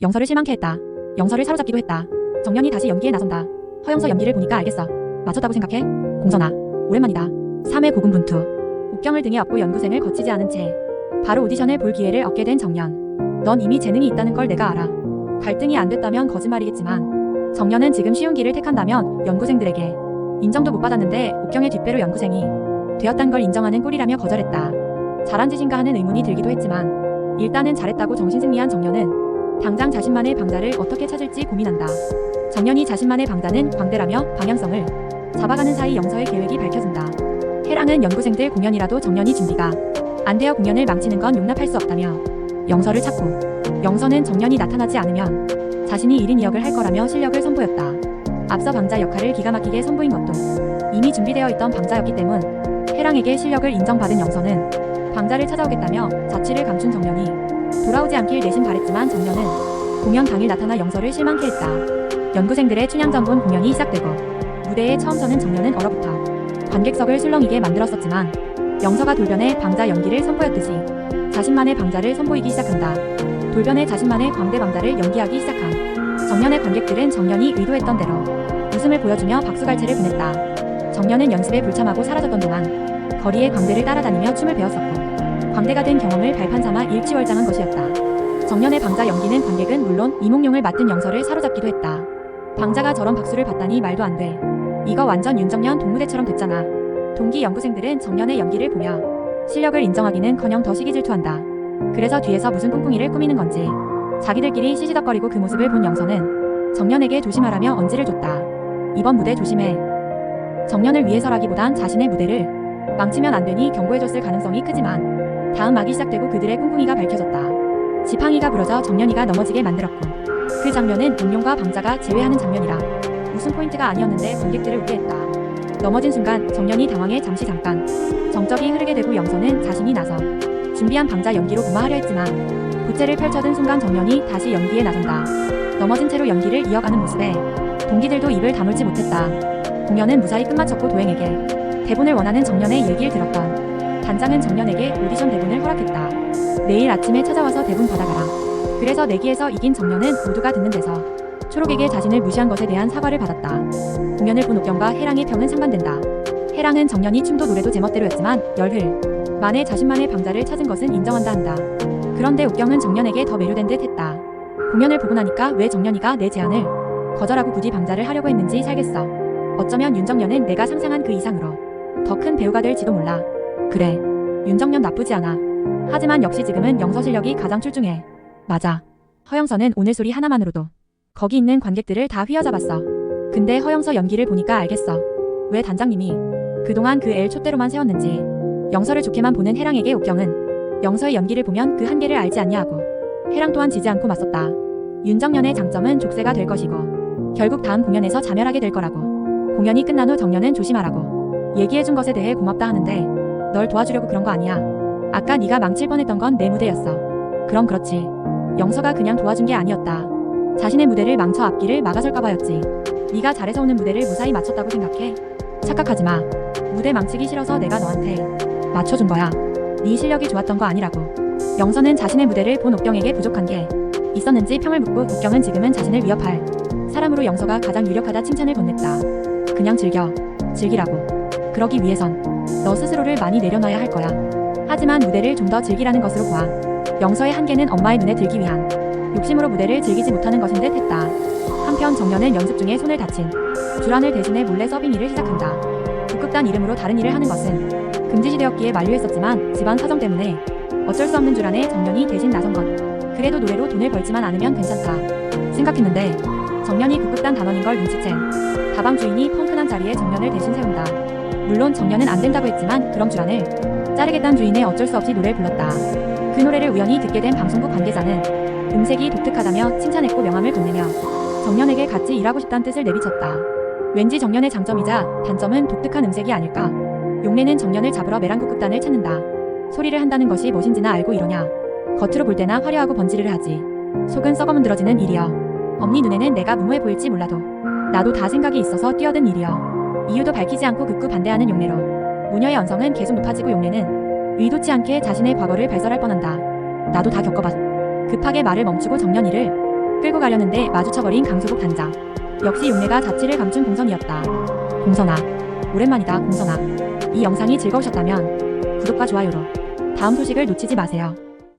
영서를 실망케 했다. 영서를 사로잡기도 했다. 정년이 다시 연기에 나선다. 허영서 연기를 보니까 알겠어. 맞췄다고 생각해? 공선아, 오랜만이다. 3회 고군분투. 옥경을 등에 업고 연구생을 거치지 않은 채 바로 오디션을 볼 기회를 얻게 된 정년. 넌 이미 재능이 있다는 걸 내가 알아. 갈등이 안 됐다면 거짓말이겠지만 정년은 지금 쉬운 길을 택한다면 연구생들에게 인정도 못 받았는데 옥경의 뒷배로 연구생이 되었단 걸 인정하는 꼴이라며 거절했다. 잘한 짓인가 하는 의문이 들기도 했지만 일단은 잘했다고 정신승리한 정년은 당장 자신만의 방자를 어떻게 찾을지 고민한다. 정년이 자신만의 방자는 광대라며 방향성을 잡아가는 사이 영서의 계획이 밝혀진다. 해랑은 연구생들 공연이라도 정년이 준비가 안 되어 공연을 망치는 건 용납할 수 없다며 영서를 찾고, 영서는 정년이 나타나지 않으면 자신이 1인 2역을 할 거라며 실력을 선보였다. 앞서 방자 역할을 기가 막히게 선보인 것도 이미 준비되어 있던 방자였기 때문 해랑에게 실력을 인정받은 영서는 방자를 찾아오겠다며 자취를 감춘 정년이 돌아오지 않길 내심 바랬지만 정년은 공연 당일 나타나 영서를 실망케 했다. 연구생들의 춘향전분 공연이 시작되고 무대에 처음 서는 정년은 얼어붙어 관객석을 술렁이게 만들었었지만 영서가 돌변해 방자 연기를 선보였듯이 자신만의 방자를 선보이기 시작한다. 돌변해 자신만의 광대 방자를 연기하기 시작한 정년의 관객들은 정년이 의도했던 대로 웃음을 보여주며 박수갈채를 보냈다. 정년은 연습에 불참하고 사라졌던 동안 거리의 광대를 따라다니며 춤을 배웠었고 광대가 된 경험을 발판 삼아 일취월장한 것이었다. 정년의 방자 연기는 관객은 물론 이몽룡을 맡은 영서를 사로잡기도 했다. 방자가 저런 박수를 받다니 말도 안 돼. 이거 완전 윤정년 동무대처럼 됐잖아. 동기 연구생들은 정년의 연기를 보며 실력을 인정하기는커녕 더 시기 질투한다. 그래서 뒤에서 무슨 꿍꿍이를 꾸미는 건지 자기들끼리 시시덕거리고 그 모습을 본 영서는 정년에게 조심하라며 언지를 줬다. 이번 무대 조심해. 정년을 위해서라기보단 자신의 무대를 망치면 안 되니 경고해줬을 가능성이 크지만 다음 막이 시작되고 그들의 꿍꿍이가 밝혀졌다. 지팡이가 부러져 정년이가 넘어지게 만들었고 그 장면은 몽룡과 방자가 제외하는 장면이라 웃음 포인트가 아니었는데 관객들을 웃게 했다. 넘어진 순간 정년이 당황해 잠깐 정적이 흐르게 되고 영서는 자신이 나서 준비한 방자 연기로 무마하려 했지만 부채를 펼쳐든 순간 정년이 다시 연기에 나선다. 넘어진 채로 연기를 이어가는 모습에 동기들도 입을 다물지 못했다. 공연은 무사히 끝마쳤고 도행에게 대본을 원하는 정년의 얘기를 들었던 단장은 정년에게 오디션 대본을 허락했다. 내일 아침에 찾아와서 대본 받아가라. 그래서 내기에서 이긴 정년은 모두가 듣는 데서 초록에게 자신을 무시한 것에 대한 사과를 받았다. 공연을 본 옥경과 해랑의 평은 상반된다. 해랑은 정년이 춤도 노래도 제멋대로였지만 열흘 만에 자신만의 방자를 찾은 것은 인정한다 한다. 그런데 옥경은 정년에게 더 매료된 듯 했다. 공연을 보고 나니까 왜 정년이가 내 제안을 거절하고 굳이 방자를 하려고 했는지 살겠어. 어쩌면 윤정년은 내가 상상한 그 이상으로 더 큰 배우가 될지도 몰라. 그래, 윤정년 나쁘지 않아. 하지만 역시 지금은 영서 실력이 가장 출중해. 맞아. 허영서는 오늘 소리 하나만으로도 거기 있는 관객들을 다 휘어잡았어. 근데 허영서 연기를 보니까 알겠어. 왜 단장님이 그동안 그 애 촛대로만 세웠는지. 영서를 좋게만 보는 해랑에게 옥경은 영서의 연기를 보면 그 한계를 알지 않냐 하고 해랑 또한 지지 않고 맞섰다. 윤정년의 장점은 족쇄가 될 것이고 결국 다음 공연에서 자멸하게 될 거라고. 공연이 끝난 후 정년은 조심하라고 얘기해준 것에 대해 고맙다 하는데 널 도와주려고 그런 거 아니야. 아까 네가 망칠 뻔했던 건 내 무대였어. 그럼 그렇지. 영서가 그냥 도와준 게 아니었다. 자신의 무대를 망쳐 앞길을 막아설까봐였지. 네가 잘해서 오는 무대를 무사히 맞췄다고 생각해? 착각하지 마. 무대 망치기 싫어서 내가 너한테 맞춰준 거야. 네 실력이 좋았던 거 아니라고. 영서는 자신의 무대를 본 옥경에게 부족한 게 있었는지 평을 묻고 옥경은 지금은 자신을 위협할 사람으로 영서가 가장 유력하다 칭찬을 건넸다. 그냥 즐기라고. 그러기 위해선 너 스스로를 많이 내려놔야 할 거야. 하지만 무대를 좀 더 즐기라는 것으로 보아. 영서의 한계는 엄마의 눈에 들기 위한 욕심으로 무대를 즐기지 못하는 것인 듯 했다. 한편 정년은 연습 중에 손을 다친 주란을 대신해 몰래 서빙 일을 시작한다. 북극단 이름으로 다른 일을 하는 것은 금지시되었기에 만류했었지만 집안 사정 때문에 어쩔 수 없는 주란에 정년이 대신 나선 것. 그래도 노래로 돈을 벌지만 않으면 괜찮다 생각했는데 정년이 북극단 단원인 걸 눈치챈 다방 주인이 펑크난 자리에 정년을 대신 세운다. 물론 정년은 안 된다고 했지만 그럼 주란을 자르겠다는 주인에 어쩔 수 없이 노래를 불렀다. 그 노래를 우연히 듣게 된 방송국 관계자는 음색이 독특하다며 칭찬했고 명함을 건네며 정년에게 같이 일하고 싶다는 뜻을 내비쳤다. 왠지 정년의 장점이자 단점은 독특한 음색이 아닐까. 용래는 정년을 잡으러 메랑국극단을 찾는다. 소리를 한다는 것이 무엇인지나 알고 이러냐. 겉으로 볼 때나 화려하고 번지르르 하지. 속은 썩어문드러지는 일이여. 엄니 눈에는 내가 무모해 보일지 몰라도 나도 다 생각이 있어서 뛰어든 일이여. 이유도 밝히지 않고 극구 반대하는 용래로 무녀의 언성은 계속 높아지고 용래는 의도치 않게 자신의 과거를 발설할 뻔한다. 나도 다 겪어봤. 급하게 말을 멈추고 정년이를 끌고 가려는데 마주쳐버린 강수복 단장. 역시 용매가 자취를 감춘 공선이었다. 공선아, 오랜만이다. 공선아, 이 영상이 즐거우셨다면 구독과 좋아요로 다음 소식을 놓치지 마세요.